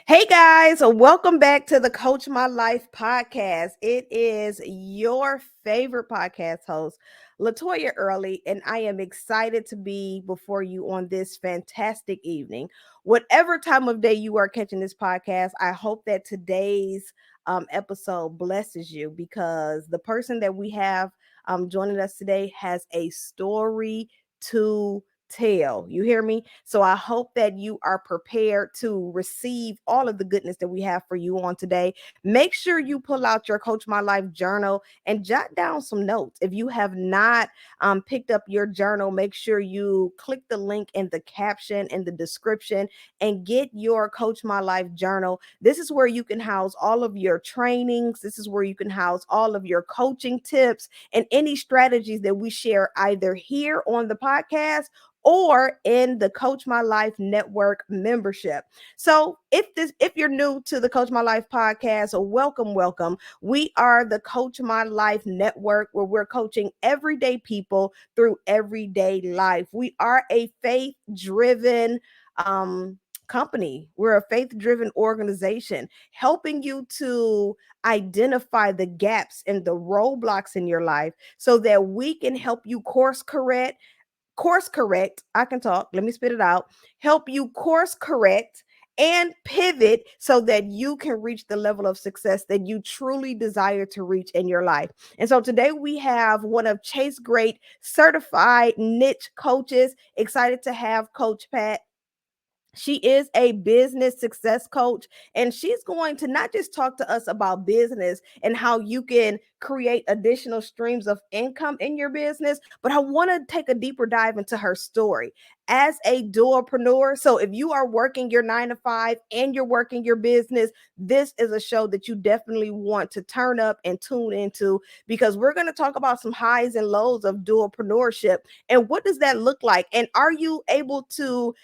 Hey guys, welcome back to the Coach My Life podcast. It is your favorite podcast host, Latoya Early, and I am excited to be before you on this fantastic evening. Whatever time of day you are catching this podcast, I hope that today's episode blesses you because the person that we have joining us today has a story to tell. You hear me? So I hope that you are prepared to receive all of the goodness that we have for you on today. Make sure you pull out your Coach My Life journal and jot down some notes. If you have not picked up your journal, make sure you click the link in the caption in the description and get your Coach My Life journal. This is where you can house all of your trainings. This is where you can house all of your coaching tips and any strategies that we share either here on the podcast or in the Coach My Life Network membership. So if you're new to the Coach My Life podcast, welcome. We are the Coach My Life Network where we're coaching everyday people through everyday life. We are a faith-driven company. We're a faith-driven organization helping you to identify the gaps and the roadblocks in your life so that we can help you course correct. I can talk. Let me spit it out. Help you course correct and pivot so that you can reach the level of success that you truly desire to reach in your life. And so today we have one of Chase Great certified niche coaches. Excited to have Coach Pat. She is a business success coach, and she's going to not just talk to us about business and how you can create additional streams of income in your business, but I want to take a deeper dive into her story as a dualpreneur. So if you are working your 9 to 5 and you're working your business, this is a show that you definitely want to turn up and tune into because we're going to talk about some highs and lows of dualpreneurship and what does that look like, and are you able to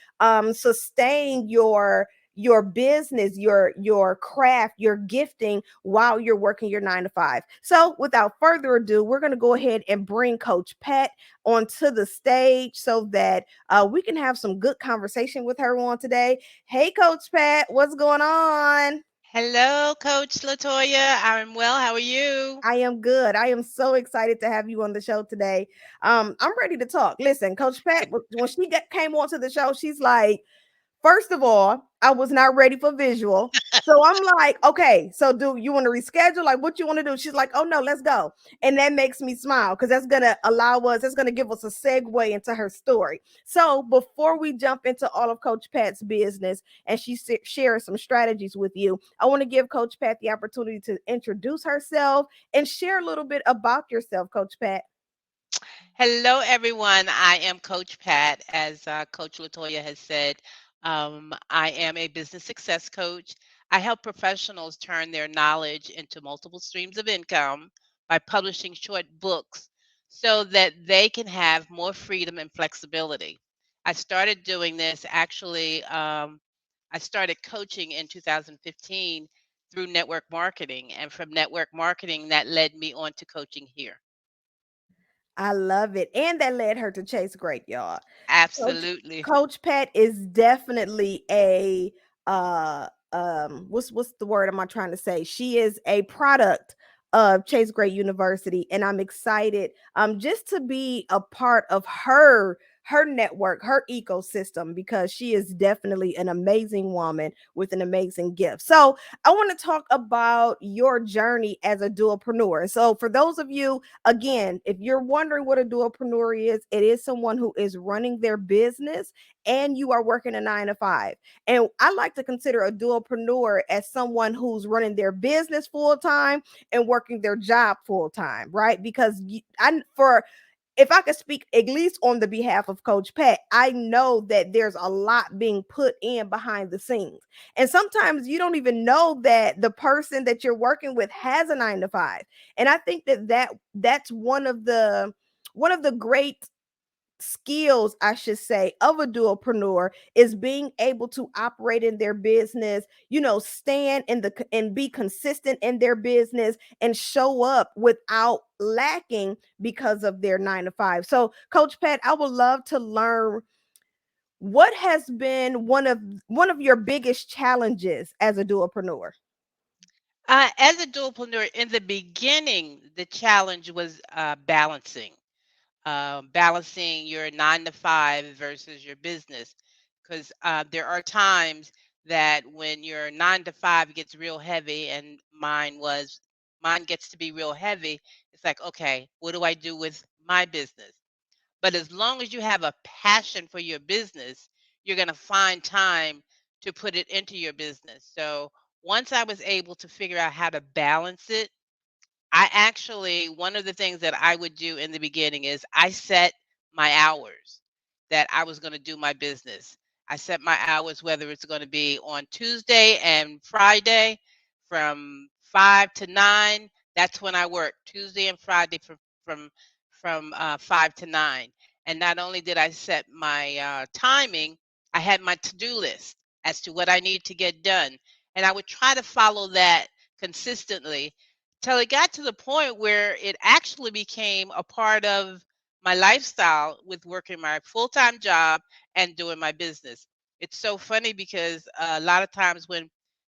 sustain your business, your craft, your gifting while you're working your 9 to 5. So without further ado, we're going to go ahead and bring Coach Pat onto the stage so that we can have some good conversation with her on today. Hey, Coach Pat, what's going on? Hello, Coach Latoya. I'm well. How are you? I am good. I am so excited to have you on the show today. I'm ready to talk. Listen, Coach Pat, when came onto the show, she's like, first of all, I was not ready for visual. So I'm like, okay, so do you want to reschedule? Like, what you want to do? She's like, oh no, let's go. And that makes me smile because that's going to give us a segue into her story. So before we jump into all of Coach Pat's business and she shares some strategies with you, I want to give Coach Pat the opportunity to introduce herself and share a little bit about yourself, Coach Pat. Hello, everyone. I am Coach Pat. As Coach Latoya has said, I am a business success coach. I help professionals turn their knowledge into multiple streams of income by publishing short books so that they can have more freedom and flexibility. I started doing this actually, I started coaching in 2015 through network marketing. And from network marketing, that led me on to coaching here. I love it. And that led her to Chase Great, y'all. Coach Absolutely. Coach Pat is definitely a what's the word am I trying to say? She is a product of Chase Great University, and I'm excited just to be a part of her network, her ecosystem, because she is definitely an amazing woman with an amazing gift. So I want to talk about your journey as a dualpreneur. So for those of you, again, if you're wondering what a dualpreneur is, it is someone who is running their business and you are working a 9 to 5. And I like to consider a dualpreneur as someone who's running their business full time and working their job full time, right? Because for if I could speak at least on the behalf of Coach Pat, I know that there's a lot being put in behind the scenes. And sometimes you don't even know that the person that you're working with has a 9 to 5. And I think that's one of the great skills, I should say, of a dualpreneur is being able to operate in their business, stand in the and be consistent in their business and show up without lacking because of their 9 to 5. So, Coach Pat, I would love to learn What has been one of your biggest challenges as a dualpreneur? As a dualpreneur, in the beginning, the challenge was balancing your 9 to 5 versus your business. Because there are times that when your 9 to 5 gets real heavy, and mine gets to be real heavy, it's like, okay, what do I do with my business? But as long as you have a passion for your business, you're going to find time to put it into your business. So once I was able to figure out how to balance it, one of the things that I would do in the beginning is I set my hours that I was going to do my business. I set my hours, whether it's going to be on Tuesday and Friday from 5 to 9. That's when I work, Tuesday and Friday from 5 to 9. And not only did I set my timing, I had my to-do list as to what I need to get done. And I would try to follow that consistently till it got to the point where it actually became a part of my lifestyle with working my full-time job and doing my business. It's so funny because a lot of times when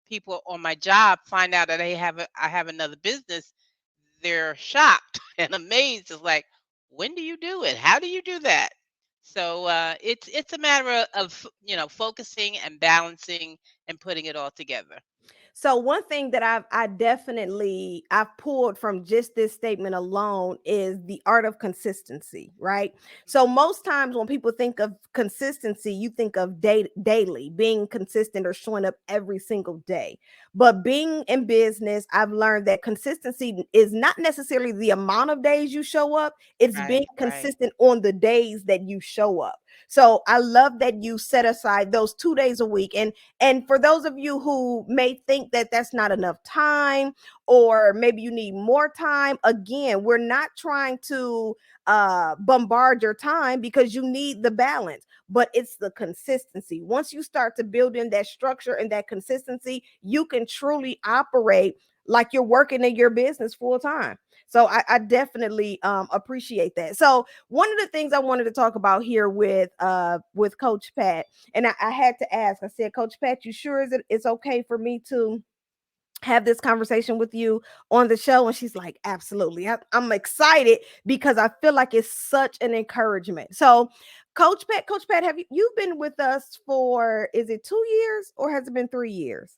people on my job find out that I have another business, they're shocked and amazed. It's like, when do you do it? How do you do that? So it's a matter of focusing and balancing and putting it all together. So one thing that I've pulled from just this statement alone is the art of consistency, right? So Mhm. most times when people think of consistency, you think of daily, being consistent or showing up every single day. But being in business, I've learned that consistency is not necessarily the amount of days you show up, it's being Right, right. consistent on the days that you show up. So I love that you set aside those 2 days a week. And for those of you who may think that that's not enough time, or maybe you need more time, again, we're not trying to bombard your time, because you need the balance, but it's the consistency. Once you start to build in that structure and that consistency, you can truly operate like you're working in your business full time. So I definitely appreciate that. So one of the things I wanted to talk about here with Coach Pat, and I had to ask, I said, Coach Pat, you sure it's okay for me to have this conversation with you on the show? And she's like, absolutely. I'm excited because I feel like it's such an encouragement. So, Coach Pat, have you've been with us for, is it 2 years or has it been 3 years?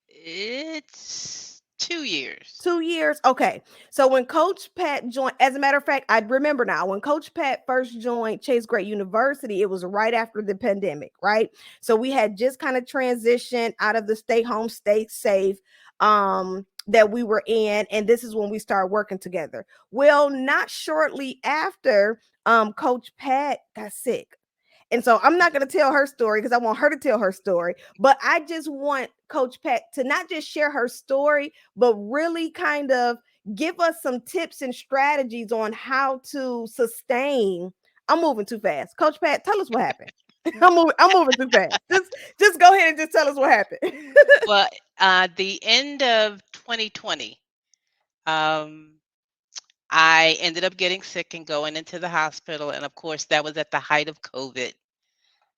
It's 2 years. 2 years. Okay. So when Coach Pat joined, as a matter of fact, I remember now when Coach Pat first joined Chase Great University, it was right after the pandemic, right? So we had just kind of transitioned out of the stay home, stay safe that we were in. And this is when we started working together. Well, not shortly after, Coach Pat got sick. And so I'm not going to tell her story because I want her to tell her story. But I just want Coach Pat to not just share her story, but really kind of give us some tips and strategies on how to sustain. I'm moving too fast. Coach Pat, tell us what happened. I'm moving too fast. Just go ahead and just tell us what happened. Well, the end of 2020, um, I ended up getting sick and going into the hospital. And of course, that was at the height of COVID.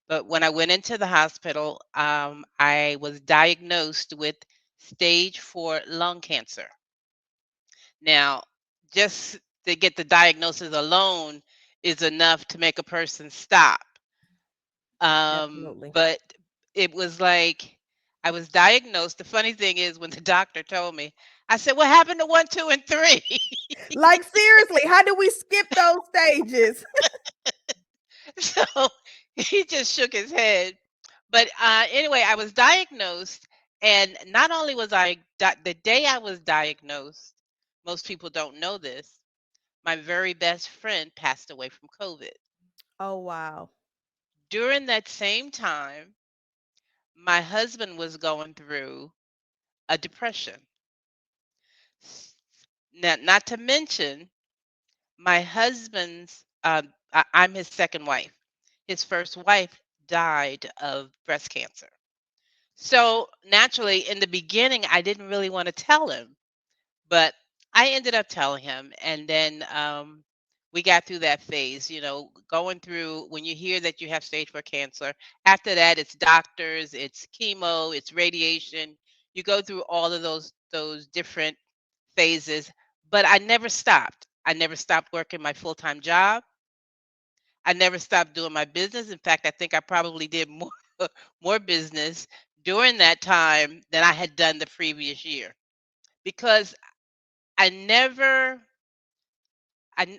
But when I went into the hospital, I was diagnosed with stage 4 lung cancer. Now, just to get the diagnosis alone is enough to make a person stop. Absolutely. But it was like I was diagnosed. The funny thing is, when the doctor told me, I said, "What happened to 1, 2, and 3?" Like seriously, how do we skip those stages? So he just shook his head. But anyway, I was diagnosed, and not only was the day I was diagnosed, most people don't know this. My very best friend passed away from COVID. Oh wow. During that same time, my husband was going through a depression. S- Now, not to mention, my husband's, I'm his second wife. His first wife died of breast cancer. So naturally, in the beginning, I didn't really want to tell him, but I ended up telling him. And then we got through that phase, going through when you hear that you have stage 4 cancer. After that, it's doctors, it's chemo, it's radiation. You go through all of those different phases, but I never stopped. I never stopped working my full-time job. I never stopped doing my business. In fact, I think I probably did more more business during that time than I had done the previous year because I never I n-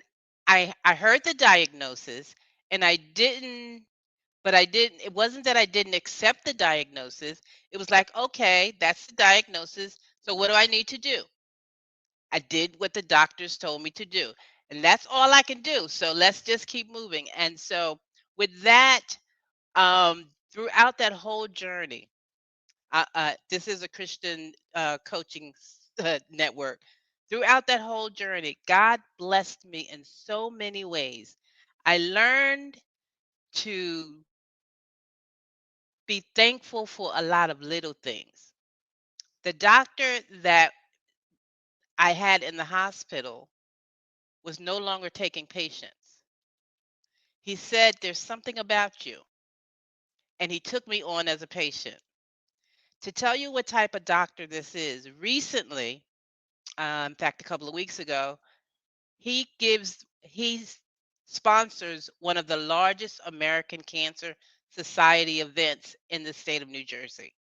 I heard the diagnosis and I didn't it wasn't that I didn't accept the diagnosis. It was like, okay, that's the diagnosis. So what do I need to do? I did what the doctors told me to do. And that's all I can do. So let's just keep moving. And so with that, throughout that whole journey, this is a Christian coaching network. Throughout that whole journey, God blessed me in so many ways. I learned to be thankful for a lot of little things. The doctor that I had in the hospital was no longer taking patients. He said, "There's something about you." And he took me on as a patient. To tell you what type of doctor this is, recently, in fact, a couple of weeks ago, he sponsors one of the largest American Cancer Society events in the state of New Jersey.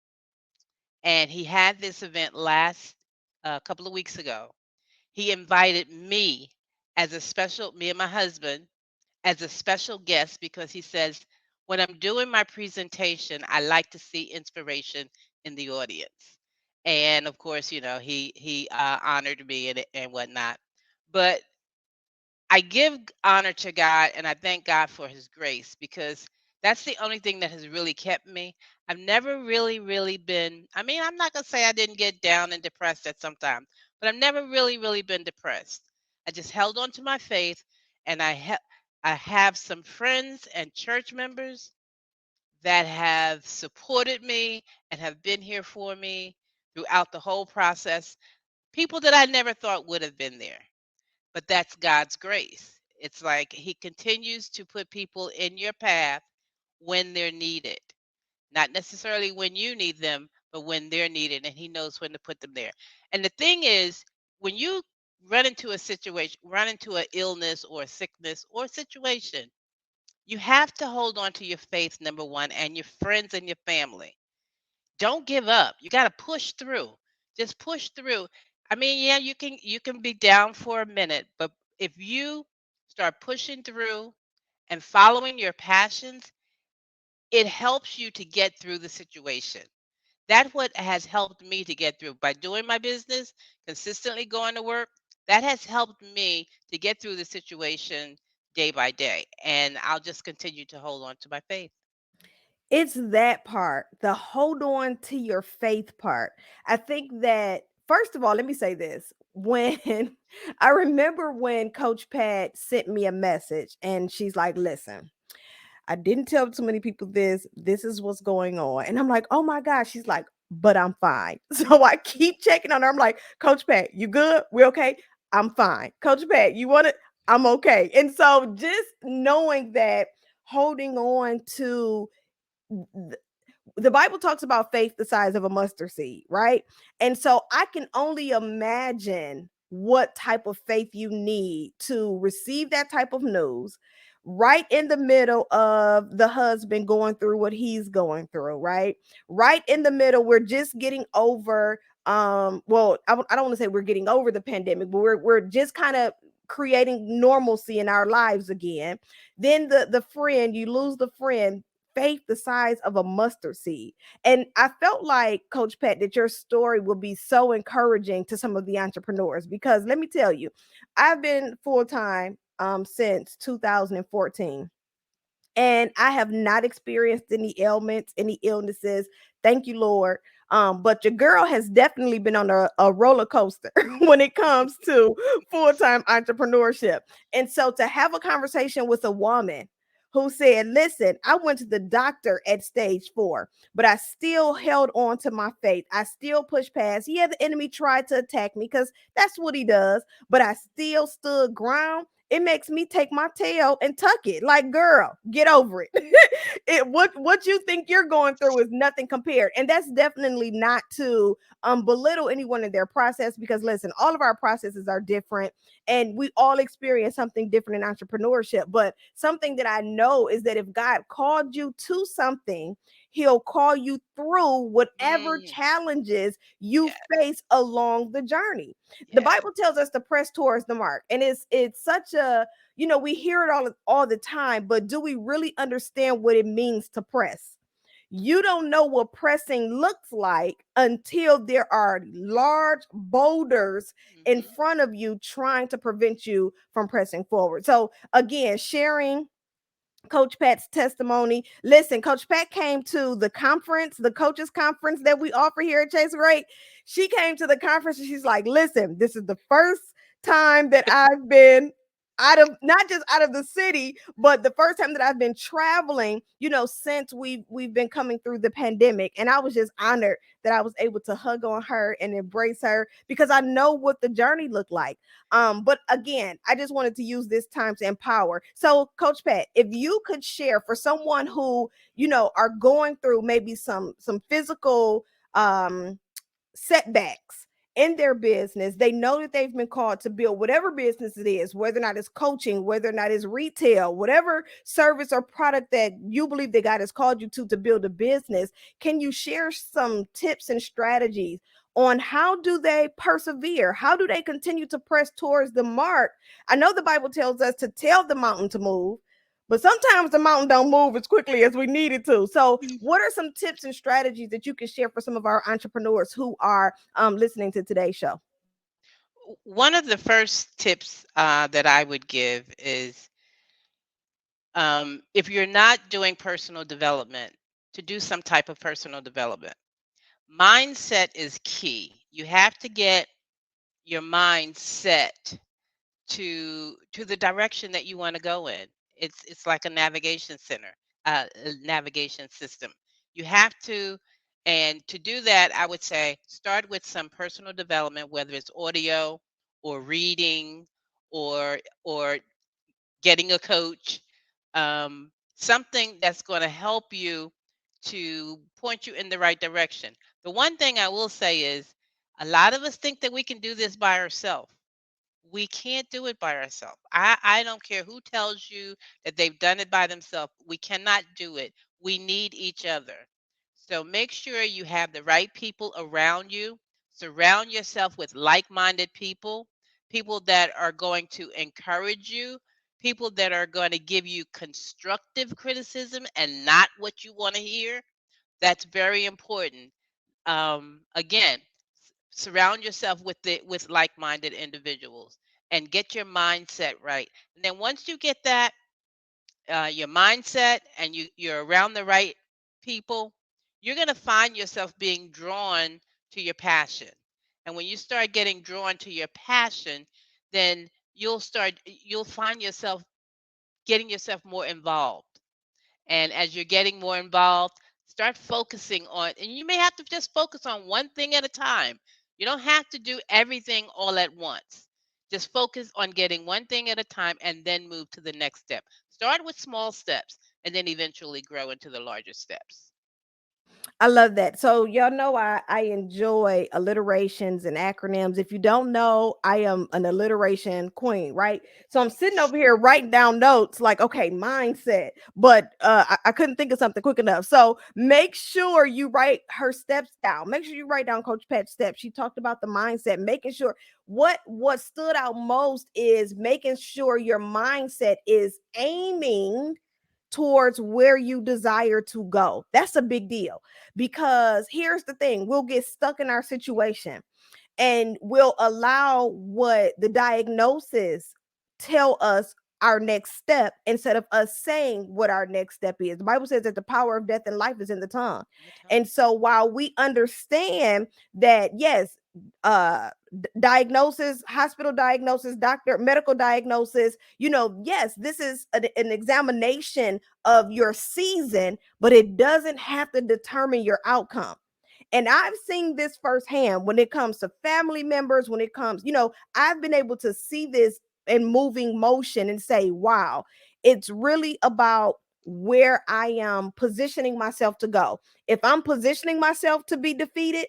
And he had this event last a couple of weeks ago. He invited me and my husband, as a special guest because he says, when I'm doing my presentation, I like to see inspiration in the audience. And of course, he honored me and whatnot. But I give honor to God and I thank God for his grace because that's the only thing that has really kept me. I've never really been, I mean, I'm not going to say I didn't get down and depressed at some time, but I've never really been depressed. I just held on to my faith and I have some friends and church members that have supported me and have been here for me throughout the whole process. People that I never thought would have been there, but that's God's grace. It's like He continues to put people in your path when they're needed, not necessarily when you need them, but when they're needed, and He knows when to put them there. And the thing is, when you run into an illness or a sickness or a situation, you have to hold on to your faith, number one, and your friends and your family. Don't give up. You got to push through. Just push through. I mean, yeah, you can be down for a minute, but if you start pushing through and following your passions, it helps you to get through the situation. That's what has helped me to get through by doing my business, consistently going to work. That has helped me to get through the situation day by day, and I'll just continue to hold on to my faith. It's that part, the hold on to your faith part. I think that, first of all, let me say this. When I remember when Coach Pat sent me a message and she's like, listen, I didn't tell too many people this. This is what's going on. And I'm like, oh my gosh. She's like, but I'm fine. So I keep checking on her. I'm like, Coach Pat, you good? We okay? I'm fine. Coach Pat, you want it? I'm okay. And so just knowing that, holding on to the Bible talks about faith the size of a mustard seed, right? And so I can only imagine what type of faith you need to receive that type of news right in the middle of the husband going through what he's going through, right? Right in the middle, we're just getting over well, I don't want to say we're getting over the pandemic, but we're just kind of creating normalcy in our lives again. Then the friend, you lose the friend, faith the size of a mustard seed. And I felt like, Coach Pat, that your story will be so encouraging to some of the entrepreneurs because let me tell you, I've been full time since 2014 and I have not experienced any ailments, any illnesses. Thank you, Lord. But your girl has definitely been on a roller coaster when it comes to full time entrepreneurship. And so to have a conversation with a woman who said, listen, I went to the doctor at stage 4, but I still held on to my faith. I still pushed past. Yeah, the enemy tried to attack me because that's what he does, but I still stood ground it makes me take my tail and tuck it. Like, girl, get over it. What you think you're going through is nothing compared. And that's definitely not to belittle anyone in their process, because listen, all of our processes are different and we all experience something different in entrepreneurship. But something that I know is that if God called you to something, He'll call you through whatever Mm, challenges you yeah, face along the journey. The yeah. Bible tells us to press towards the mark, and it's such a, we hear it all the time, but do we really understand what it means to press? You don't know what pressing looks like until there are large boulders in Hmm. front of you trying to prevent you from pressing forward. So again, sharing Coach Pat's testimony. Listen, Coach Pat came to the conference, the coaches conference that we offer here at Chase Great. She came to the conference and she's like, listen, this is the first time that I've been out of, not just out of the city, but the first time that I've been traveling, since we've been coming through the pandemic. And I was just honored that I was able to hug on her and embrace her, because I know what the journey looked like. But again, I just wanted to use this time to empower. So, Coach Pat, if you could share for someone who, are going through maybe some physical setbacks in their business. They know that they've been called to build whatever business it is, whether or not it's coaching, whether or not it's retail, whatever service or product that you believe that God has called you to build a business. Can you share some tips and strategies on how do they persevere? How do they continue to press towards the mark? I know the Bible tells us to tell the mountain to move, but sometimes the mountain don't move as quickly as we need it to. So, what are some tips and strategies that you can share for some of our entrepreneurs who are listening to today's show? One of the first tips that I would give is, if you're not doing personal development, to do some type of personal development. Mindset is key. You have to get your mind set to the direction that you want to go in. It's like a navigation center, a navigation system. You have to, and to do that, I would say start with some personal development, whether it's audio or reading or getting a coach, something that's going to help you to point you in the right direction. The one thing I will say is a lot of us think that we can do this by ourselves. We can't do it by ourselves. I don't care who tells you that they've done it by themselves. We cannot do it. We need each other. So make sure you have the right people around you. Surround yourself with like minded people, people that are going to encourage you, people that are going to give you constructive criticism and not what you want to hear. That's very important. Again, surround yourself with like-minded individuals and get your mindset right. And then once you get that, your mindset, and you're around the right people, you're going to find yourself being drawn to your passion. And when you start getting drawn to your passion, then you'll find yourself getting yourself more involved. And as you're getting more involved, start focusing on, and you may have to just focus on one thing at a time. You don't have to do everything all at once. Just focus on getting one thing at a time and then move to the next step. Start with small steps and then eventually grow into the larger steps. I love that. So y'all know I enjoy alliterations and acronyms. If you don't know, I am an alliteration queen, right? So I'm sitting over here writing down notes like, okay, mindset, but I couldn't think of something quick enough. So make sure you write her steps down. Make sure you write down Coach Pat's steps. She talked about the mindset, making sure what stood out most is making sure your mindset is aiming towards where you desire to go. That's a big deal, because here's the thing, we'll get stuck in our situation and we'll allow what the diagnosis tell us our next step instead of us saying what our next step is. The Bible says that the power of death and life is in the tongue. In the tongue. And so while we understand that, yes, diagnosis, hospital diagnosis, doctor, medical diagnosis, yes, this is an examination of your season, but it doesn't have to determine your outcome. And I've seen this firsthand when it comes to family members, when it comes, I've been able to see this in moving motion and say, wow, it's really about where I am positioning myself to go. If I'm positioning myself to be defeated,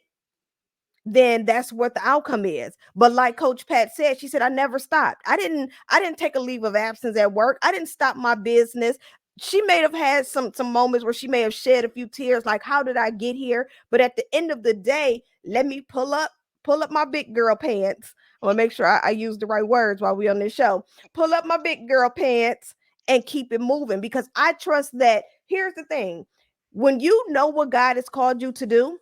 then that's what the outcome is. But like Coach Pat said, she said, I never stopped. I didn't take a leave of absence at work. I didn't stop my business. She may have had some moments where she may have shed a few tears, like, how did I get here? But at the end of the day, let me pull up my big girl pants. I'm gonna make sure I use the right words while we on this show. Pull up my big girl pants and keep it moving, because I trust that. Here's the thing: when you know what God has called you to do,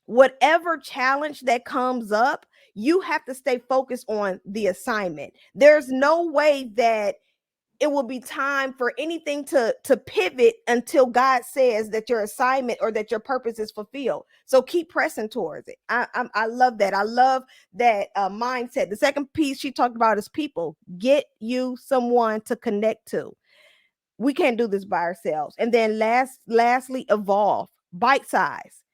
whatever challenge that comes up, you have to stay focused on the assignment. There's no way that it will be time for anything to pivot until God says that your assignment or that your purpose is fulfilled. So keep pressing towards it. I love that. I love that mindset. The second piece she talked about is people. Get you someone to connect to. We can't do this by ourselves. And then lastly, evolve. Bite size.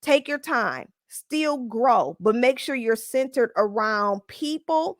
Take your time, still grow, but make sure you're centered around people,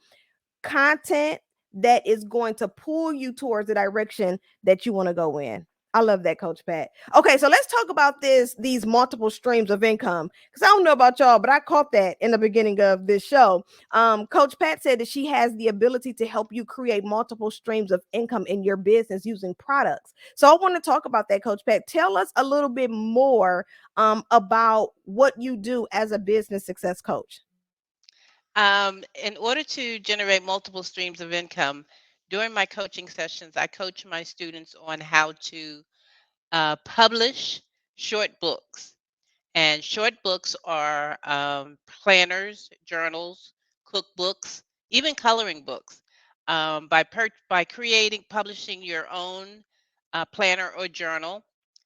content that is going to pull you towards the direction that you want to go in. I love that, Coach Pat. Okay, so let's talk about these multiple streams of income. Because I don't know about y'all, but I caught that in the beginning of this show. Coach Pat said that she has the ability to help you create multiple streams of income in your business using products. So I want to talk about that, Coach Pat. Tell us a little bit more about what you do as a business success coach. In order to generate multiple streams of income, during my coaching sessions, I coach my students on how to publish short books. And short books are planners, journals, cookbooks, even coloring books. By creating, publishing your own planner or journal,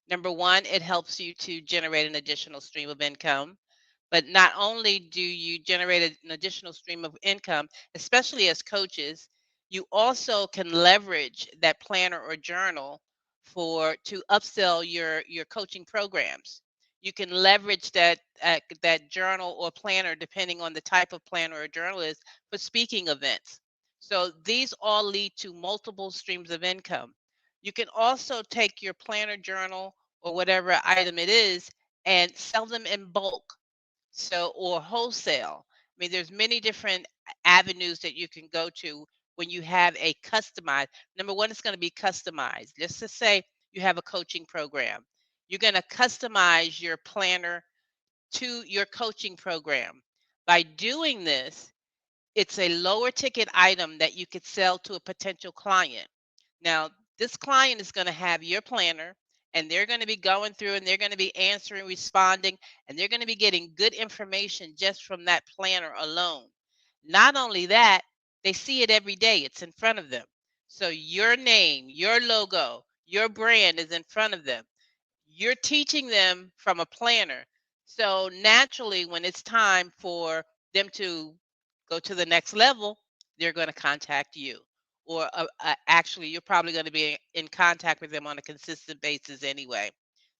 number one, it helps you to generate an additional stream of income. But not only do you generate an additional stream of income, especially as coaches, you also can leverage that planner or journal for to upsell your coaching programs. You can leverage that journal or planner, depending on the type of planner or journal is, for speaking events. So these all lead to multiple streams of income. You can also take your planner, journal, or whatever item it is and sell them in bulk, so or wholesale. I mean, there's many different avenues that you can go to when you have a customized. Number one, it's going to be customized. Let's just say you have a coaching program. You're going to customize your planner to your coaching program. By doing this, it's a lower ticket item that you could sell to a potential client. Now, this client is going to have your planner, and they're going to be going through and they're going to be answering, responding, and they're going to be getting good information just from that planner alone. Not only that, they see it every day, it's in front of them. So your name, your logo, your brand is in front of them. You're teaching them from a planner. So naturally, when it's time for them to go to the next level, they're going to contact you. Or actually, you're probably going to be in contact with them on a consistent basis anyway.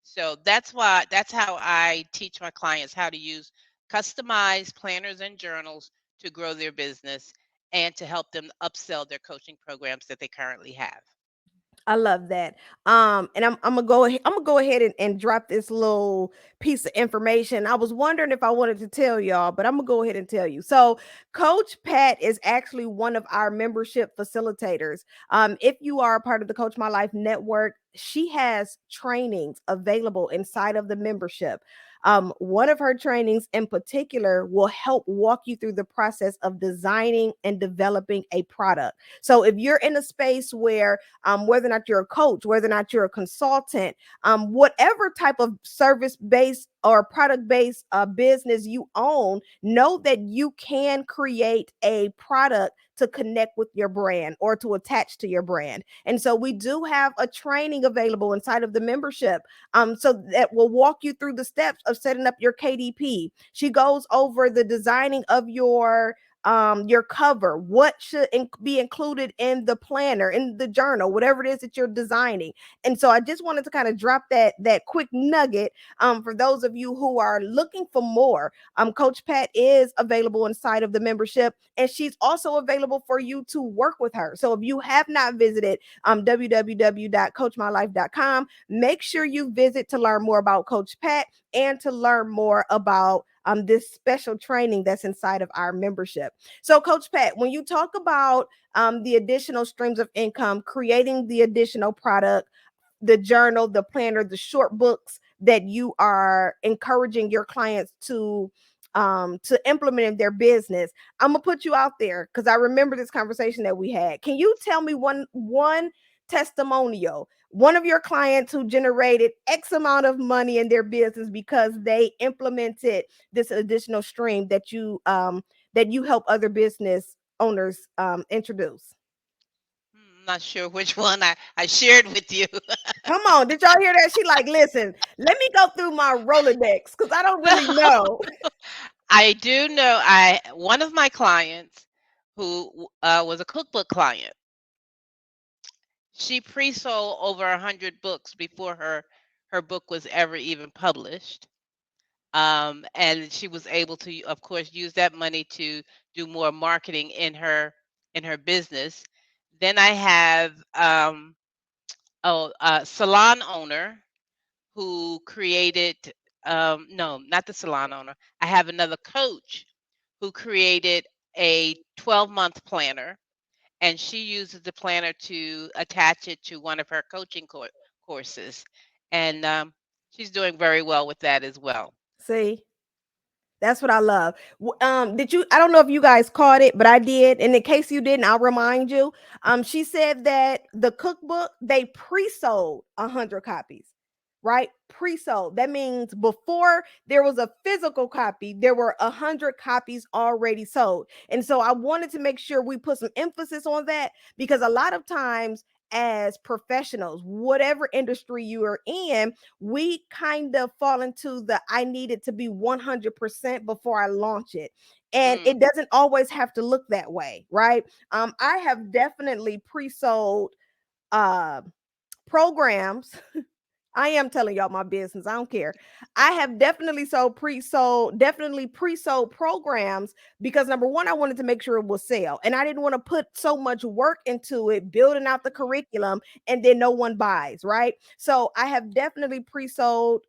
So that's how I teach my clients how to use customized planners and journals to grow their business and to help them upsell their coaching programs that they currently have. I love that. And I'm gonna go ahead. I'm gonna go ahead and drop this little piece of information. I was wondering if I wanted to tell y'all, but I'm gonna go ahead and tell you. So, Coach Pat is actually one of our membership facilitators. If you are a part of the Coach My Life network, she has trainings available inside of the membership. One of her trainings in particular will help walk you through the process of designing and developing a product. So, if you're in a space where whether or not you're a coach, whether or not you're a consultant, whatever type of service based or product based business you own, know that you can create a product to connect with your brand or to attach to your brand. And so we do have a training available inside of the membership, so that will walk you through the steps of setting up your KDP. She goes over the designing of your your cover, what should be included in the planner, in the journal, whatever it is that you're designing. And so I just wanted to kind of drop that quick nugget for those of you who are looking for more. Coach Pat is available inside of the membership, and she's also available for you to work with her. So if you have not visited www.coachmylife.com, make sure you visit to learn more about Coach Pat and to learn more about this special training that's inside of our membership. So, Coach Pat, when you talk about the additional streams of income, creating the additional product, the journal, the planner, the short books that you are encouraging your clients to implement in their business, I'm gonna put you out there because I remember this conversation that we had. Can you tell me one testimonial, one of your clients who generated X amount of money in their business because they implemented this additional stream that you help other business owners introduce? I'm not sure which one I shared with you. Come on, did y'all hear that? She like, listen, let me go through my Rolodex because I don't really know. I do know I one of my clients who was a cookbook client. She pre-sold over 100 books before her book was ever even published. And she was able to, of course, use that money to do more marketing in her business. Then I have a salon owner who created no, not the salon owner. I have another coach who created a 12-month planner, and she uses the planner to attach it to one of her coaching courses, and she's doing very well with that as well. See, that's what I love. Did you? I don't know if you guys caught it, but I did. And in case you didn't, I'll remind you. She said that the cookbook they pre-sold 100 copies, right? Pre-sold. That means before there was a physical copy, there were 100 copies already sold. And so I wanted to make sure we put some emphasis on that because a lot of times, as professionals, whatever industry you are in, we kind of fall into the I need it to be 100% before I launch it. And Mm, it doesn't always have to look that way, right? I have definitely pre-sold uh programs. I am telling y'all my business. I don't care. I have definitely pre-sold programs because number one, I wanted to make sure it will sell. And I didn't want to put so much work into it, building out the mhm, curriculum, and then no one buys, right? So I have definitely pre-sold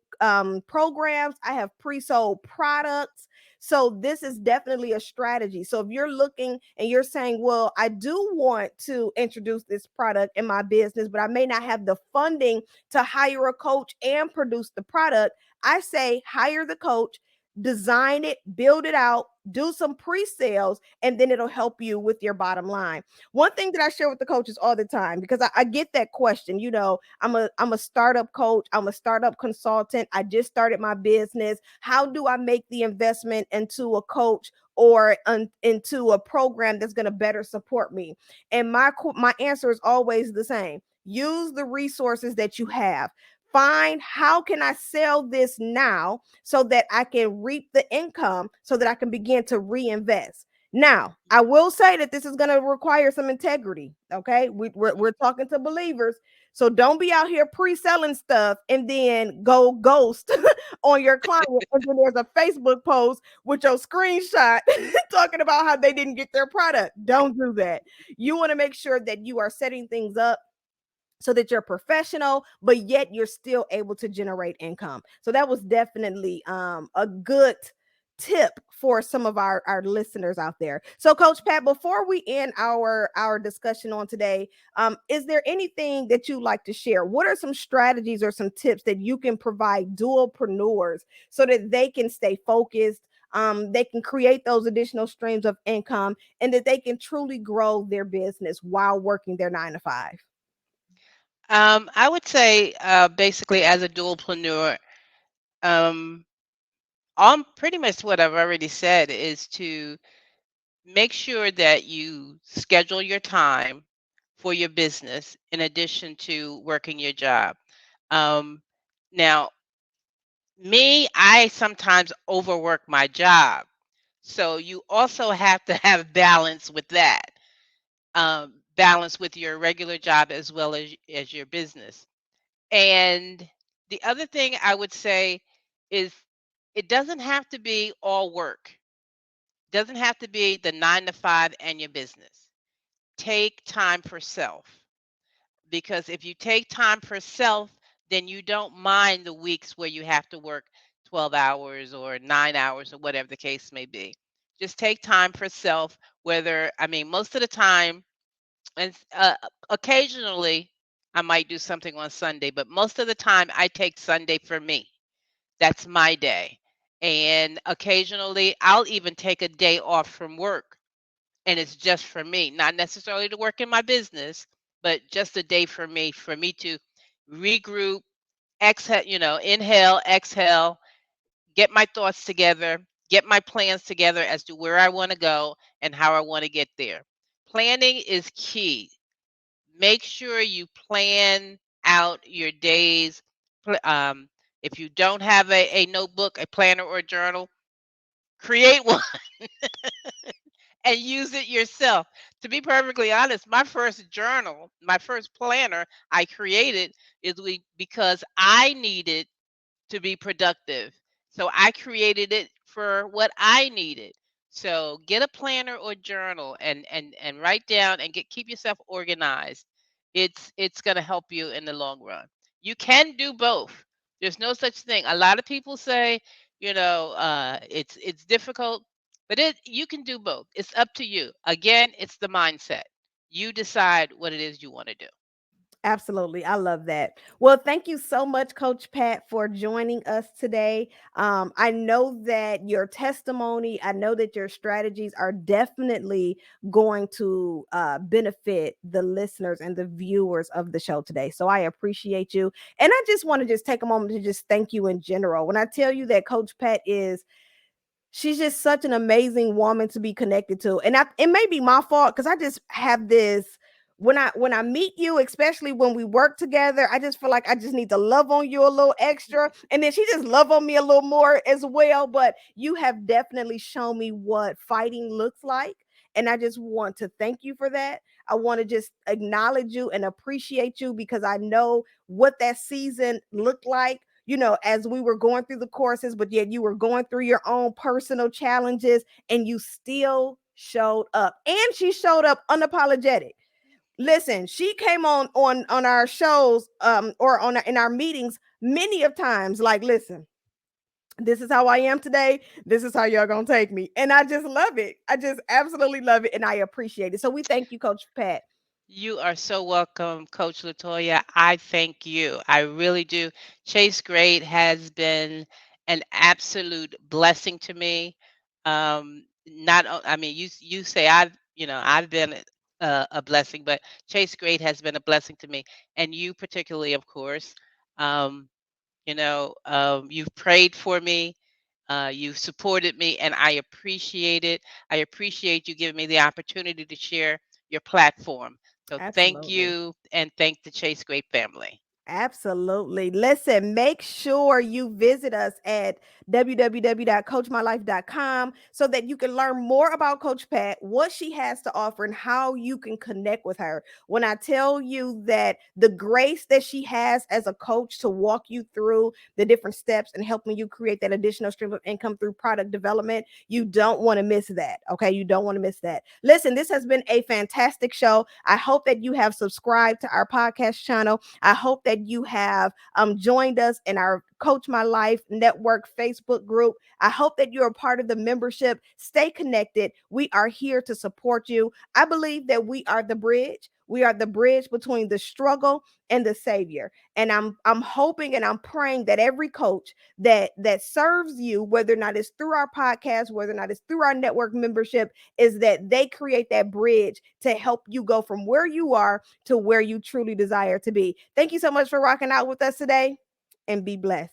programs. I have pre-sold products. So this is definitely a strategy. So if you're looking and you're saying, well, I do want to introduce this product in my business, but I may not have the funding to hire a coach and produce the product, I say hire the coach, design it, build it out, do some pre-sales, and then it'll help you with your bottom line. One thing that I share with the coaches all the time, because I get that question, I'm a startup coach, I'm a startup consultant, I just started my business. How do I make the investment into a coach or into a program that's going to better support me? And my answer is always the same: use the resources that you have. Find how can I sell this now so that I can reap the income so that I can begin to reinvest. Now, I will say that this is going to require some integrity. Okay. mhm. We're talking to believers. So don't be out here pre selling stuff and then go ghost on your client. And then there's a Facebook post with your screenshot talking about how they didn't get their product. Don't do that. You want to make sure that you are setting things up so that you're professional, but yet you're still able to generate income. So that was definitely a good tip for some of our listeners out there. So Coach Pat, before we end our discussion on today, is there anything that you like to share? What are some strategies or some tips that you can provide dualpreneurs so that they can stay focused, they can create those additional streams of income, and that they can truly grow their business while working their 9 to 5? I would say basically as a dualpreneur, um, on pretty much what I've already said is to make sure that you schedule your time for your business in addition to working your job. Um, Now, me, I sometimes overwork my job. So you also have to have balance with that, balance with your regular job as well as your business. And the other thing I would say is it doesn't have to be all work. Doesn't have to be the 9 to 5 and your business. Take time for self, because if you take time for self, then you don't mind the weeks where you have to work 12 hours or 9 hours or whatever the case may be. Just take time for self, whether, I mean, most of the time, and occasionally I might do something on Sunday, but most of the time I take Sunday for me. That's my day. And occasionally I'll even take a day off from work, and it's just for me, not necessarily to work in my business, but just a day for me to regroup, exhale, inhale, exhale, get my thoughts together, get my plans together as to where I want to go and how I want to get there. Planning is key. Make sure you plan out your days. Pl- Um, if you don't have a notebook, a planner, or a journal, create one and use it yourself. To be perfectly honest, my first journal, my first planner I created because I needed to be productive. So I created it for what I needed. So get a planner or journal and write down and keep yourself organized. It's going to help you in the long run. You can do both. There's no such thing. A lot of people say, it's difficult, but you can do both. It's up to you. Again, it's the mindset. You decide what it is you want to do. Absolutely. I love that. Well, thank you so much, Coach Pat, for joining us today. I know that your testimony, I know that your strategies are definitely going to benefit the listeners and the viewers of the show today. So I appreciate you. And I just want to just take a moment to just thank you in general. When I tell you that Coach Pat is she's just such an amazing woman to be connected to. And it may be my fault because I just have this when I meet you, especially when we work together, I just feel like I just need to love on you a little extra. And then she just love on me a little more as well. But you have definitely shown me what fighting looks like. And I just want to thank you for that. I want to just acknowledge you and appreciate you because I know what that season looked like, as we were going through the courses, but yet you were going through your own personal challenges and you still showed up. And she showed up unapologetic. Listen, she came on our shows or in our meetings many of times like, listen, this is how I am today. This is how y'all gonna take me. And I just love it. I just absolutely love it and I appreciate it. So we thank you, Coach Pat. You are so welcome, Coach Latoya. I thank you. I really do. Chase Grade has been an absolute blessing to me. I mean, you say I've been a blessing, but Chase Grade has been a blessing to me, and you particularly, of course. Um, you've prayed for me. You've supported me, and I appreciate it. I appreciate you giving me the opportunity to share your platform. So thank Absolutely. you, and thank the Chase Great family. Absolutely. Listen, make sure you visit us at www.coachmylife.com so that you can learn more about Coach Pat, what she has to offer, and how you can connect with her. When I tell you that the grace that she has as a coach to walk you through the different steps and helping you create that additional stream of income through product development, you don't want to miss that. Okay. You don't want to miss that. Listen, this has been a fantastic show. I hope that you have subscribed to our podcast channel. I hope that you have joined us in our Coach My Life Network Facebook group. I hope that you're a part of the membership. Stay connected. We are here to support you. I believe that we are the bridge. We are the bridge between the struggle and the savior. And I'm hoping and I'm praying that every coach that serves you, whether or not it's through our podcast, whether or not it's through our network membership, is that they create that bridge to help you go from where you are to where you truly desire to be. Thank you so much for rocking out with us today and be blessed.